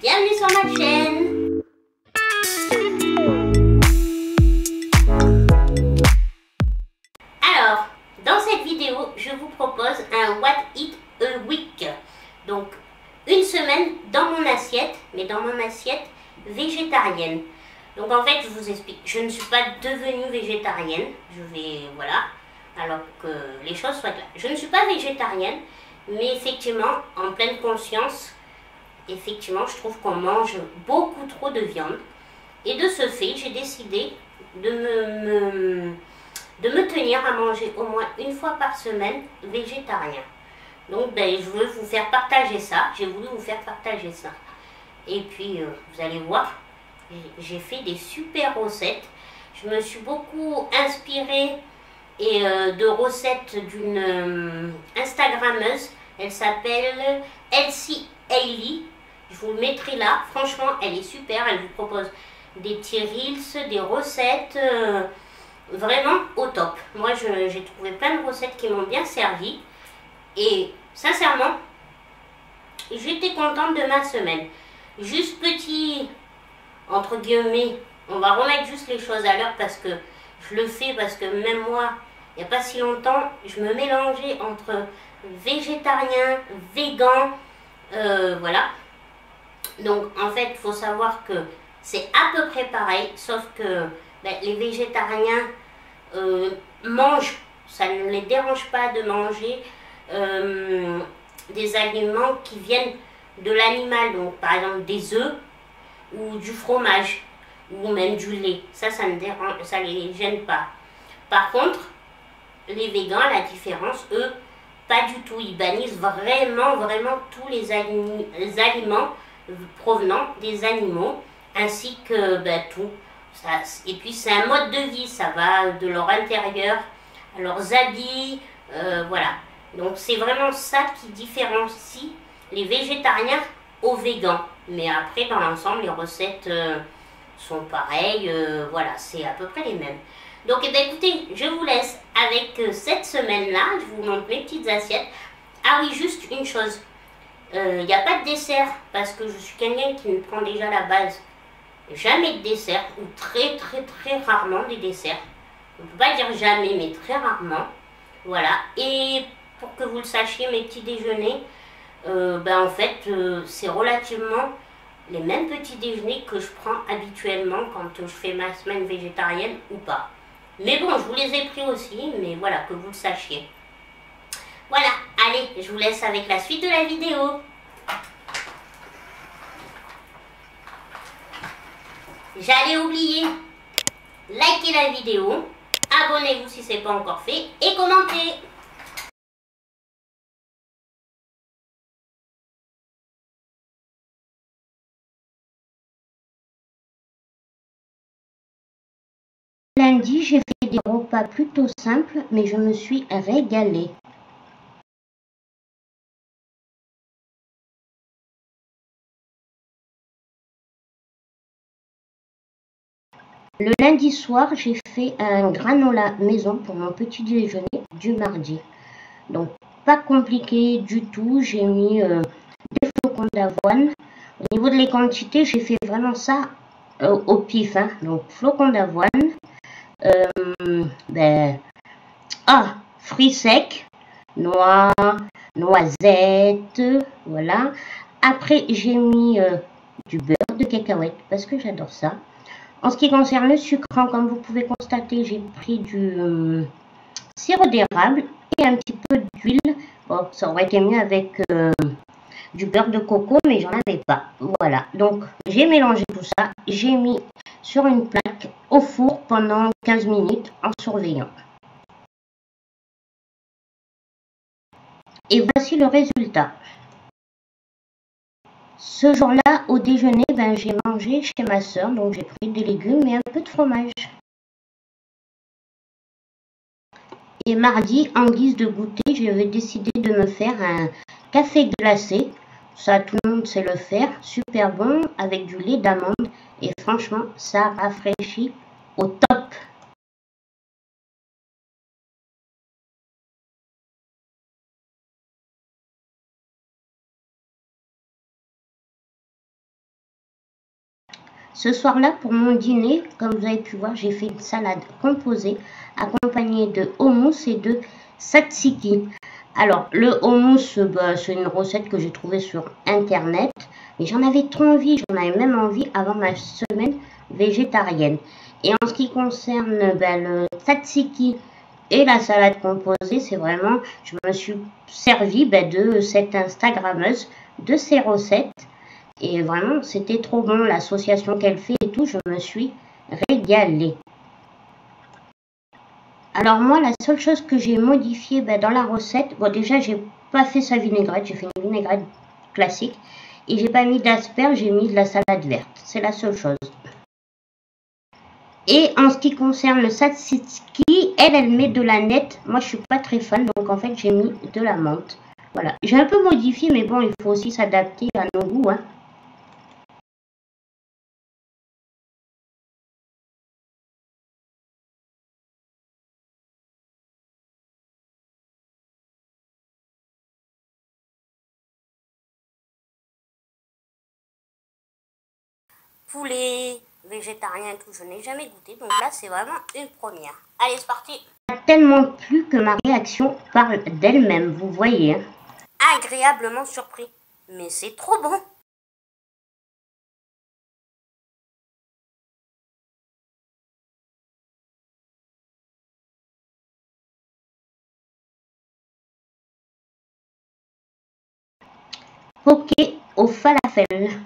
bienvenue sur ma chaîne. Alors, dans cette vidéo, je vous propose un What Eat a Week. Donc, une semaine dans mon assiette, mais dans mon assiette végétarienne. Donc en fait, je vous explique, je ne suis pas devenue végétarienne, voilà, alors que les choses soient claires. Je ne suis pas végétarienne, mais effectivement, en pleine conscience, effectivement, je trouve qu'on mange beaucoup trop de viande. Et de ce fait, j'ai décidé de me tenir à manger au moins une fois par semaine végétarien. Donc, je veux vous faire partager ça, j'ai voulu vous faire partager ça. Et puis, vous allez voir, j'ai fait des super recettes. Je me suis beaucoup inspirée de recettes d'une Instagrammeuse. Elle s'appelle Elsie Hailey. Je vous le mettrai là. Franchement, elle est super. Elle vous propose des petits reels, des recettes vraiment au top. Moi, j'ai trouvé plein de recettes qui m'ont bien servi. Et sincèrement, j'étais contente de ma semaine. Juste petit, entre guillemets, on va remettre juste les choses à l'heure parce que je le fais, parce que même moi, il n'y a pas si longtemps, je me mélangeais entre végétarien, végan, voilà. Donc en fait, il faut savoir que c'est à peu près pareil, sauf que les végétariens mangent, ça ne les dérange pas de manger des aliments qui viennent de l'animal, donc par exemple des œufs ou du fromage ou même du lait. Ça ne dérange, ça les gêne pas. Par contre, les végans, la différence, eux, pas du tout. Ils bannissent vraiment tous les aliments provenant des animaux, ainsi que tout. Ça, et puis c'est un mode de vie, ça va de leur intérieur à leurs habits, voilà. Donc c'est vraiment ça qui différencie les végétariens aux végans. Mais après, dans l'ensemble, les recettes sont pareilles, voilà, c'est à peu près les mêmes. Donc, écoutez, je vous laisse avec cette semaine-là. Je vous montre mes petites assiettes. Ah oui, juste une chose. Il n'y a pas de dessert parce que je suis quelqu'un qui ne prend déjà la base jamais de dessert ou très rarement des desserts. On ne peut pas dire jamais, mais très rarement. Voilà. Et pour que vous le sachiez, mes petits déjeuners, en fait, c'est relativement les mêmes petits déjeuners que je prends habituellement quand je fais ma semaine végétarienne ou pas. Mais bon, je vous les ai pris aussi, mais voilà, que vous le sachiez. Voilà, allez, je vous laisse avec la suite de la vidéo. J'allais oublier, likez la vidéo, abonnez-vous si ce n'est pas encore fait et commentez. Lundi, j'ai fait des repas plutôt simples, mais je me suis régalée. Le lundi soir, j'ai fait un granola maison pour mon petit déjeuner du mardi. Donc, pas compliqué du tout. J'ai mis des flocons d'avoine. Au niveau de les quantités, j'ai fait vraiment ça au pif. Hein. Donc, flocons d'avoine, fruits secs, noix, noisettes, voilà. Après, j'ai mis du beurre de cacahuète parce que j'adore ça. En ce qui concerne le sucre, comme vous pouvez constater, j'ai pris du sirop d'érable et un petit peu d'huile. Bon, ça aurait été mieux avec du beurre de coco, mais j'en avais pas. Voilà, donc j'ai mélangé tout ça. J'ai mis sur une plaque au four pendant 15 minutes en surveillant. Et voici le résultat. Ce jour-là, au déjeuner, j'ai mangé chez ma soeur, donc j'ai pris des légumes et un peu de fromage. Et mardi, en guise de goûter, j'avais décidé de me faire un café glacé. Ça, tout le monde sait le faire. Super bon, avec du lait d'amande. Et franchement, ça rafraîchit au top. Ce soir-là, pour mon dîner, comme vous avez pu voir, j'ai fait une salade composée accompagnée de hummus et de tzatziki. Alors, le hummus, c'est une recette que j'ai trouvée sur Internet. Mais j'en avais trop envie, j'en avais même envie avant ma semaine végétarienne. Et en ce qui concerne le tzatziki et la salade composée, c'est vraiment, je me suis servi de cette Instagrammeuse, de ses recettes. Et vraiment, c'était trop bon, l'association qu'elle fait et tout, je me suis régalée. Alors moi, la seule chose que j'ai modifiée dans la recette, bon déjà, j'ai pas fait sa vinaigrette, j'ai fait une vinaigrette classique. Et j'ai pas mis d'asperges, j'ai mis de la salade verte. C'est la seule chose. Et en ce qui concerne le tzatziki, elle met de la nette. Moi, je suis pas très fan, donc en fait, j'ai mis de la menthe. Voilà. J'ai un peu modifié, mais bon, il faut aussi s'adapter à nos goûts, hein. Poulet, végétarien et tout, je n'ai jamais goûté. Donc là, c'est vraiment une première. Allez, c'est parti. Tellement plu que ma réaction parle d'elle-même, vous voyez. Hein. Agréablement surpris. Mais c'est trop bon. Poké au falafel.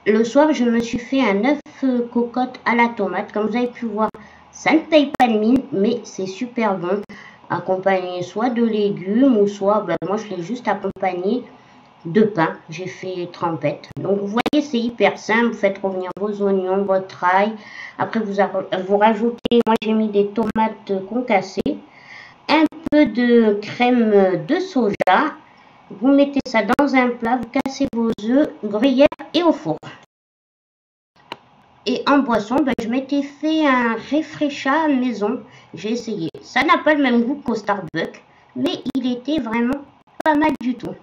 Le soir, je me suis fait un œuf cocotte à la tomate. Comme vous avez pu voir, ça ne paye pas de mine, mais c'est super bon. Accompagné soit de légumes ou soit, moi je l'ai juste accompagné de pain. J'ai fait trempette. Donc vous voyez, c'est hyper simple. Vous faites revenir vos oignons, votre ail. Après, vous rajoutez, moi j'ai mis des tomates concassées, un peu de crème de soja. Vous mettez ça dans un plat, vous cassez vos œufs, gruyère et au four. Et en boisson, je m'étais fait un réfrécha maison. J'ai essayé. Ça n'a pas le même goût qu'au Starbucks, mais il était vraiment pas mal du tout.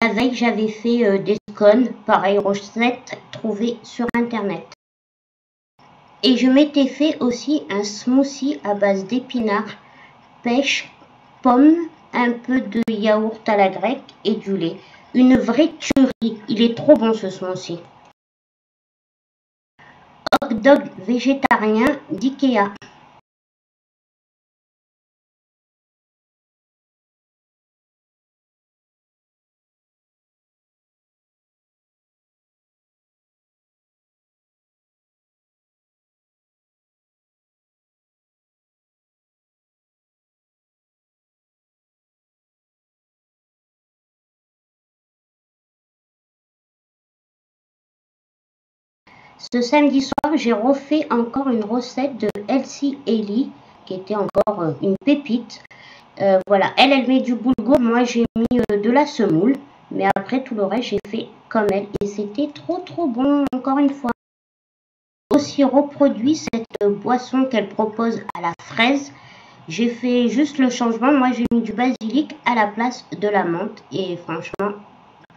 La veille, j'avais fait des scones, pareil, recette trouvée sur Internet. Et je m'étais fait aussi un smoothie à base d'épinards, pêche, pommes, un peu de yaourt à la grecque et du lait. Une vraie tuerie. Il est trop bon ce smoothie. Hot dog végétarien d'Ikea. Ce samedi soir, j'ai refait encore une recette de Elsie Ellie, qui était encore une pépite. Voilà, elle met du boulgour, moi j'ai mis de la semoule. Mais après tout le reste, j'ai fait comme elle. Et c'était trop bon, encore une fois. Aussi reproduit cette boisson qu'elle propose à la fraise. J'ai fait juste le changement. Moi, j'ai mis du basilic à la place de la menthe. Et franchement,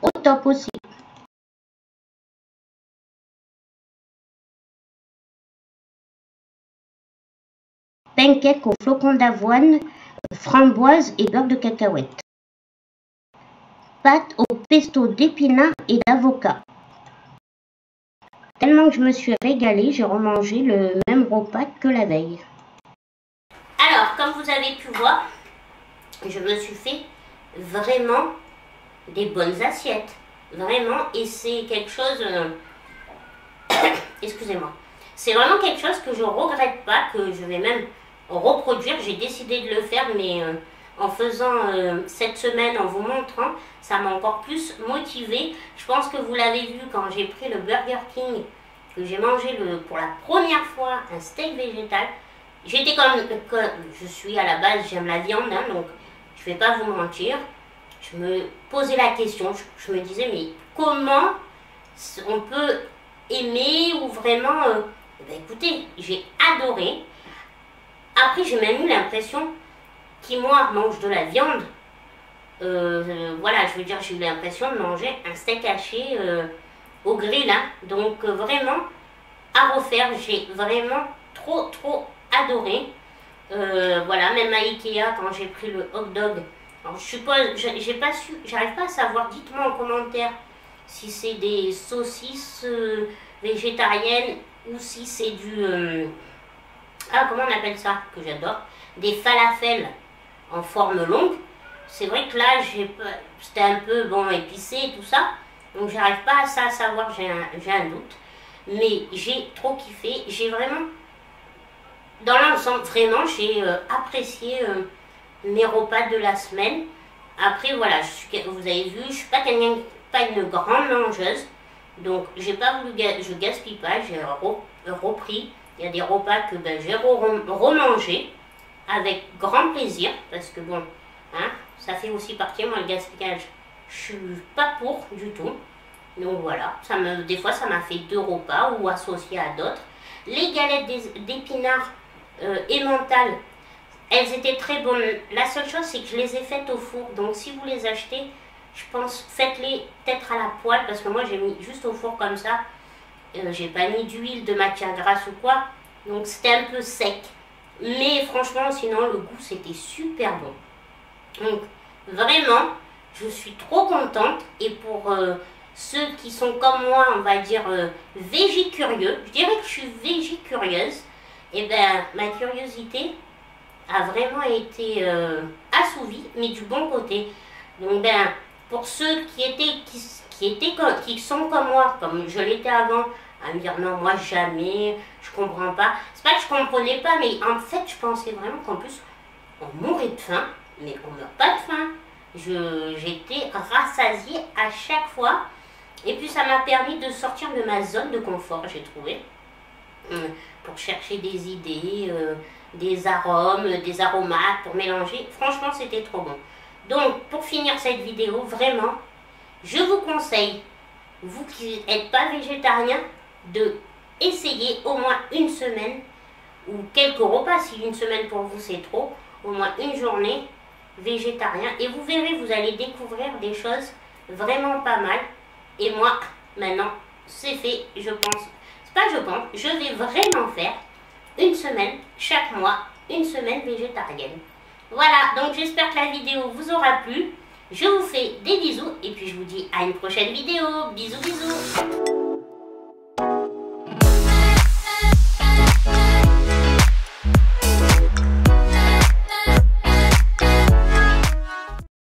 au top aussi. Pancake au flocon d'avoine, framboise et beurre de cacahuète. Pâte au pesto d'épinards et d'avocat. Tellement que je me suis régalée, j'ai remangé le même repas que la veille. Alors, comme vous avez pu voir, je me suis fait vraiment des bonnes assiettes. Vraiment, et c'est quelque chose... excusez-moi. C'est vraiment quelque chose que je regrette pas, que je vais même reproduire. J'ai décidé de le faire, mais en faisant cette semaine, en vous montrant, ça m'a encore plus motivée. Je pense que vous l'avez vu quand j'ai pris le Burger King, que j'ai mangé pour la première fois un steak végétal. J'étais comme je suis à la base, j'aime la viande, hein, donc je vais pas vous mentir. je me posais la question, je me disais, mais comment on peut aimer ou vraiment... ben écoutez, j'ai adoré. Après, j'ai même eu l'impression qui, moi, mange de la viande. Voilà, je veux dire, j'ai eu l'impression de manger un steak haché au grill. Hein. Donc, vraiment, à refaire. J'ai vraiment trop adoré. Voilà, même à Ikea, quand j'ai pris le hot dog. Alors, je suppose, j'ai pas su, j'arrive pas à savoir. Dites-moi en commentaire si c'est des saucisses végétariennes ou si c'est du... ah, comment on appelle ça, que j'adore, des falafels en forme longue. C'est vrai que là, c'était un peu, bon, épicé et tout ça. Donc, j'arrive pas à ça à savoir, j'ai un doute. Mais j'ai trop kiffé. J'ai vraiment, dans l'ensemble, vraiment, j'ai apprécié mes repas de la semaine. Après, voilà, vous avez vu, je suis pas une grande mangeuse. Donc, j'ai pas voulu, je gaspille pas, j'ai repris. Il y a des repas que ben, j'ai remangé avec grand plaisir. Parce que bon, hein, ça fait aussi partie, moi, le gaspillage. Je suis pas pour du tout. Donc voilà, des fois, ça m'a fait 2 repas ou associés à d'autres. Les galettes d'épinards emmental, elles étaient très bonnes. La seule chose, c'est que je les ai faites au four. Donc, si vous les achetez, je pense, faites-les peut-être à la poêle. Parce que moi, j'ai mis juste au four comme ça. J'ai pas mis d'huile, de matière grasse ou quoi. Donc, c'était un peu sec. Mais franchement, sinon, le goût, c'était super bon. Donc, vraiment, je suis trop contente. Et pour ceux qui sont comme moi, on va dire, végicurieux, je dirais que je suis végicurieuse. Et ben, ma curiosité a vraiment été assouvie, mais du bon côté. Donc, ben, pour ceux qui sont comme moi, comme je l'étais avant, à me dire non, moi jamais, je comprends pas. C'est pas que je comprenais pas, mais en fait, je pensais vraiment qu'en plus, on mourrait de faim, mais on meurt pas de faim. J'étais rassasiée à chaque fois. Et puis, ça m'a permis de sortir de ma zone de confort, j'ai trouvé. Pour chercher des idées, des arômes, des aromates pour mélanger. Franchement, c'était trop bon. Donc, pour finir cette vidéo, vraiment, je vous conseille, vous qui n'êtes pas végétarien, de essayer au moins une semaine ou quelques repas. Si une semaine pour vous c'est trop, au moins une journée végétarien. Et vous verrez, vous allez découvrir des choses vraiment pas mal. Et moi, maintenant, c'est fait, je pense. Je vais vraiment faire une semaine, chaque mois, une semaine végétarienne. Voilà, donc j'espère que la vidéo vous aura plu. Je vous fais des bisous et puis je vous dis à une prochaine vidéo. Bisous, bisous.